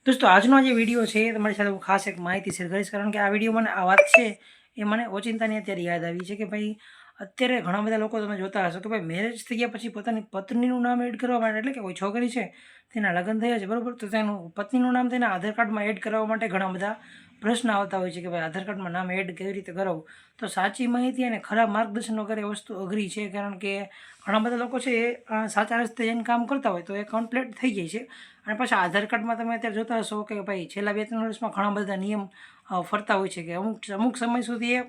દોસ્તો આજનો જે વિડીયો છે એ તમારી સાથે હું ખાસ એક માહિતી શેર કરીશ, કારણ કે આ વિડીયો મને આ વાત છે એ મને ઓચિંતાની અત્યારે યાદ આવી છે કે ભાઈ અત્યારે ઘણા બધા લોકો તમે જોતા હશો કે ભાઈ મેરેજ થઈ ગયા પછી પોતાની પત્નીનું નામ એડ કરવા માટે, એટલે કે કોઈ છોકરી છે તેના લગ્ન થયા છે બરાબર, તો તેનું પત્નીનું નામ તેના આધાર કાર્ડમાં એડ કરવા માટે ઘણા બધા પ્રશ્ન આવતા હોય છે કે ભાઈ આધાર કાર્ડમાં નામ એડ કેવી રીતે કરાવવું. તો સાચી માહિતી અને ખરાબ માર્ગદર્શન વગર એ વસ્તુ અઘરી છે, કારણ કે ઘણા બધા લોકો છે એ સાચા રસ્તે જઈને કામ કરતા હોય તો એ કમ્પ્લીટ થઈ જાય છે. અને પાછા આધાર કાર્ડમાં તમે અત્યારે જોતા હશો કે ભાઈ છેલ્લા 2-3 વર્ષમાં ઘણા બધા નિયમ ફરતા હોય છે કે અમુક સમય સુધી એ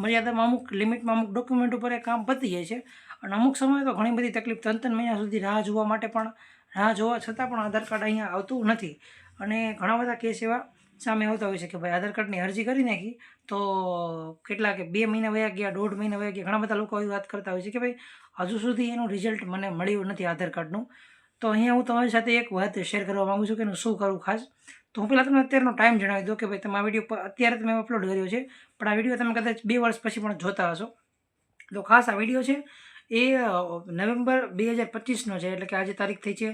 મર્યાદામાં અમુક લિમિટમાં અમુક ડોક્યુમેન્ટ ઉપર એ કામ પતી જાય છે. અને અમુક સમય તો ઘણી બધી તકલીફ 3-3 મહિના સુધી રાહ જોવા માટે પણ રાહ જોવા છતાં પણ આધાર કાર્ડ અહીંયા આવતું નથી. અને ઘણા બધા કેસ એવા સામે આવતા હોય છે કે ભાઈ આધાર કાર્ડની અરજી કરી નાખી તો કેટલા કે 2 મહિના વયા ગયા, 1.5 મહિના વયા ગયા, ઘણા બધા લોકો એવી વાત કરતા હોય છે કે ભાઈ હજુ સુધી એનું રિઝલ્ટ મને મળ્યું નથી આધાર કાર્ડનું. તો અહીંયા હું તમારી સાથે એક વાત શેર કરવા માગું છું કે એનું શું કરવું ખાસ. તો હું પહેલાં તમને અત્યારનો ટાઈમ જણાવી દઉં કે ભાઈ તમે આ વિડીયો અત્યારે તમે અપલોડ કર્યો છે, પણ આ વિડીયો તમે કદાચ 2 વર્ષ પછી પણ જોતા હશો. તો ખાસ આ વિડીયો છે એ નવેમ્બર 2025નો છે, એટલે કે આજે તારીખ થઈ છે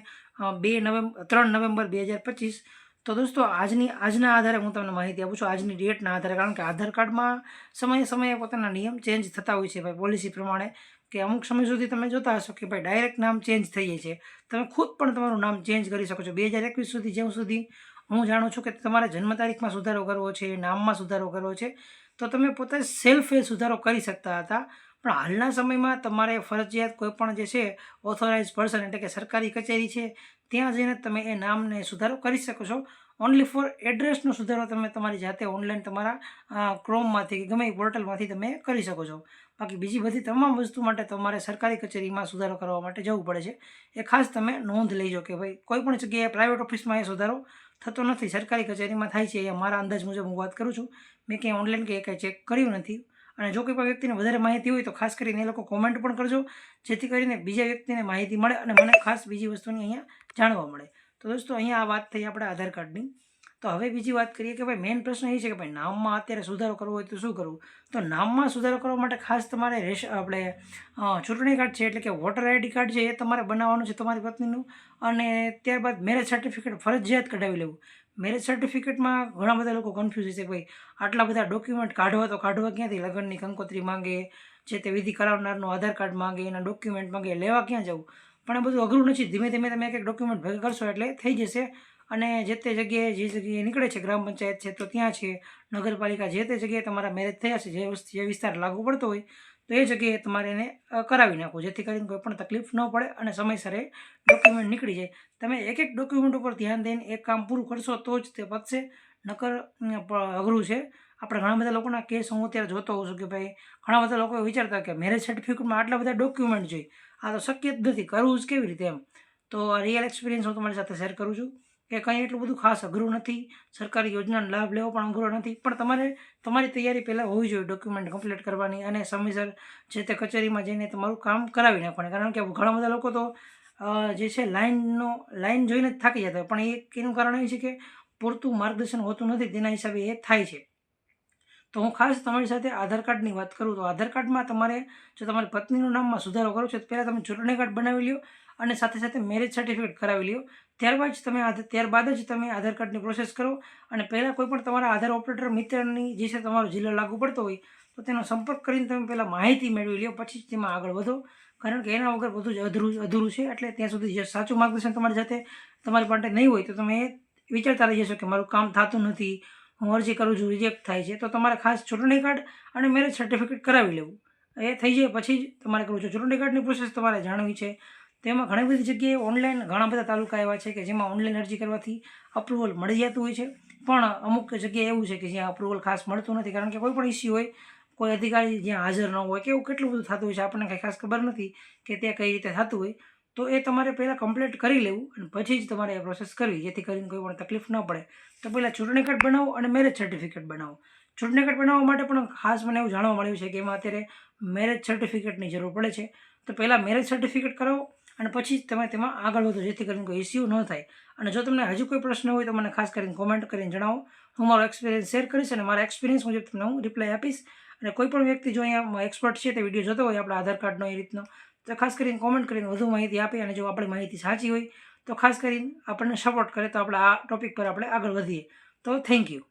3 નવેમ્બર 2025. તો દોસ્તો આજના આધારે હું તમને માહિતી આપું છું, આજની ડેટના આધારે, કારણ કે આધાર કાર્ડમાં સમયે સમયે પોતાના નિયમ ચેન્જ થતા હોય છે ભાઈ પોલિસી પ્રમાણે, કે અમુક સમય સુધી તમે જોતા હશો કે ભાઈ ડાયરેક્ટ નામ ચેન્જ થઈ જાય છે. તમે ખુદ પણ તમારું નામ ચેન્જ કરી શકો છો. 2021 સુધી જ્યાં સુધી હું જાણું છું કે તમારે જન્મ તારીખમાં સુધારો કરવો છે, નામમાં સુધારો કરવો છે, તો તમે પોતે સેલ્ફ એ સુધારો કરી શકતા હતા. પણ હાલના સમયમાં તમારે ફરજિયાત કોઈ પણ જે છે ઓથોરાઇઝ પર્સન, એટલે કે સરકારી કચેરી છે, ત્યાં જઈને તમે એ નામને સુધારો કરી શકો છો. ઓનલી ફોર એડ્રેસનો સુધારો તમે તમારી જાતે ઓનલાઈન તમારા ક્રોમમાંથી કે ગમે એ પોર્ટલમાંથી તમે કરી શકો છો. બાકી બીજી બધી તમામ વસ્તુ માટે તમારે સરકારી કચેરીમાં સુધારો કરવા માટે જવું પડે છે. એ ખાસ તમે નોંધ લેજો કે ભાઈ કોઈ પણ જગ્યાએ પ્રાઇવેટ ઓફિસમાં એ સુધારો થતો નથી, સરકારી કચેરીમાં થાય છે. એ મારા અંદાજ મુજબ હું વાત કરું છું, મેં ક્યાંય ઓનલાઈન કે કંઈ ચેક કર્યું નથી. અને જો કોઈ પણ વ્યક્તિને વધારે માહિતી હોય તો ખાસ કરીને એ લોકો કોમેન્ટ પણ કરજો, જેથી કરીને બીજા વ્યક્તિને માહિતી મળે અને મને ખાસ બીજી વસ્તુની અહીંયા જાણવા મળે. તો દોસ્તો અહીંયા આ વાત થઈ આપણે આધાર કાર્ડની. તો હવે બીજી વાત કરીએ કે ભાઈ મેઇન પ્રશ્ન એ છે કે ભાઈ નામમાં અત્યારે સુધારો કરવો હોય તો શું કરવું. તો નામમાં સુધારો કરવા માટે ખાસ તમારે આપણે ચૂંટણી કાર્ડ છે, એટલે કે વોટર આઈડી કાર્ડ છે, એ તમારે બનાવવાનું છે તમારી પત્નીનું. અને ત્યારબાદ મેરેજ સર્ટિફિકેટ ફરજિયાત કઢાવી લેવું. મેરેજ સર્ટિફિકેટમાં ઘણા બધા લોકો કન્ફ્યુઝ છે કે ભાઈ આટલા બધા ડોક્યુમેન્ટ કાઢવા ક્યાંથી, લગ્નની કંકોત્રી માંગે, જે તે વિધિ કરાવનારનું આધાર કાર્ડ માંગે, એના ડોક્યુમેન્ટ માંગે, લેવા ક્યાં જવું. પણ એ બધું અઘરું નથી, ધીમે ધીમે તમે એક ડોક્યુમેન્ટ ભેગા કરશો એટલે થઈ જશે. અને જે તે જગ્યાએ જે જગ્યાએ નીકળે છે, ગ્રામ પંચાયત છે તો ત્યાં છે, નગરપાલિકા, જે તે જગ્યાએ તમારા મેરેજ થયા છે, જે વિસ્તાર લાગુ પડતો હોય તો એ જગ્યાએ તમારે એને કરાવી નાખવું, જેથી કરીને કોઈ પણ તકલીફ ન પડે અને સમયસર એ ડોક્યુમેન્ટ નીકળી જાય. તમે એક એક ડોક્યુમેન્ટ ઉપર ધ્યાન દઈને એક કામ પૂરું કરશો તો જ તે પતશે, નકર અઘરું છે. આપણે ઘણા બધા લોકોના કેસ હું અત્યારે જોતો હોઉં છું કે ભાઈ ઘણા બધા લોકો વિચારતા કે મેરેજ સર્ટિફિકેટમાં આટલા બધા ડોક્યુમેન્ટ જોઈએ, આ તો શક્ય જ નથી, કરવું જ કેવી રીતે એમ. તો આ રિયલ એક્સપિરિયન્સ હું તમારી સાથે શેર કરું છું કે કંઈ એટલું બધું ખાસ અઘરું નથી. સરકારી યોજનાનો લાભ લેવો પણ અઘરો નથી, પણ તમારે તમારી તૈયારી પહેલાં હોવી જોઈએ ડોક્યુમેન્ટ કમ્પ્લીટ કરવાની અને સમયસર જે તે કચેરીમાં જઈને તમારું કામ કરાવી નાખવાનું. કારણ કે ઘણા બધા લોકો તો જે છે લાઈન જોઈને જ થાકી જતા હોય, પણ એનું કારણ એ છે કે પૂરતું માર્ગદર્શન હોતું નથી, તેના હિસાબે એ થાય છે. તો હું ખાસ તમારી સાથે આધાર કાર્ડની વાત કરું તો આધાર કાર્ડમાં તમારે જો તમારી પત્નીનું નામમાં સુધારો કરો છો તો પહેલાં તમે ચૂંટણી કાર્ડ બનાવી લ્યો અને સાથે સાથે મેરેજ સર્ટિફિકેટ કરાવી લ્યો. ત્યારબાદ જ તમે આધાર કાર્ડની પ્રોસેસ કરો. અને પહેલાં કોઈ પણ તમારા આધાર ઓપરેટર મિત્રની જે છે તમારો જિલ્લો લાગુ પડતો હોય તો તેનો સંપર્ક કરીને તમે પહેલાં માહિતી મેળવી લ્યો, પછી જ તેમાં આગળ વધો. કારણ કે એના વગર બધું જ અધૂરું છે. એટલે ત્યાં સુધી જે સાચું માર્ગદર્શન તમારી સાથે તમારી પાસે નહીં હોય તો તમે વિચારતા રહી જશો કે મારું કામ થતું નથી, હું અરજી કરું છું રિજેક્ટ થાય છે. તો તમારે ખાસ ચૂંટણી કાર્ડ અને મેરેજ સર્ટિફિકેટ કરાવી લેવું. એ થઈ જાય પછી જ તમારે કરવું છે. ચૂંટણી કાર્ડની પ્રોસેસ તમારે જાણવી છે. તેમાં ઘણી બધી જગ્યાએ ઓનલાઈન ઘણા બધા તાલુકા એવા છે કે જેમાં ઓનલાઈન અરજી કરવાથી અપ્રુવલ મળી જતું હોય છે. પણ અમુક જગ્યાએ એવું છે કે જ્યાં અપ્રુવલ ખાસ મળતું નથી, કારણ કે કોઈ પણ ઇસ્યુ હોય, કોઈ અધિકારી જ્યાં હાજર ન હોય કે એવું કેટલું બધું થતું હોય છે, આપણને કંઈ ખાસ ખબર નથી કે ત્યાં કઈ રીતે થતું હોય. તો એ તમારે પહેલાં કમ્પ્લીટ કરી લેવું અને પછી જ તમારે એ પ્રોસેસ કરવી, જેથી કરીને કોઈ પણ તકલીફ ન પડે. તો પહેલાં ચૂંટણી કાર્ડ બનાવો અને મેરેજ સર્ટિફિકેટ બનાવો. ચૂંટણી કાર્ડ બનાવવા માટે પણ ખાસ મને એવું જાણવા મળ્યું છે કે એમાં અત્યારે મેરેજ સર્ટિફિકેટની જરૂર પડે છે. તો પહેલાં મેરેજ સર્ટિફિકેટ કરાવો અને પછી જ તમે તેમાં આગળ વધો, જેથી કરીને કોઈ ઇસ્યુ ન થાય. અને જો તમને હજુ કોઈ પ્રશ્ન હોય તો મને ખાસ કરીને કોમેન્ટ કરીને જણાવો. હું મારો એક્સપિરિયન્સ શેર કરીશ અને મારા એક્સપિરિયન્સ મુજબ તમને હું રિપ્લાય આપીશ. અને કોઈ પણ વ્યક્તિ જો અહીંયા એક્સપર્ટ છે તે વિડીયો જોતો હોય આપણા આધાર કાર્ડનો એ રીતનો, તો ખાસ કરીને કોમેન્ટ કરીને વધુ માહિતી આપે. અને જો આપણી માહિતી સાચી હોય તો ખાસ કરીને આપણને સપોર્ટ કરે તો આપણે આ ટૉપિક પર આપણે આગળ વધીએ. તો થેન્ક યુ.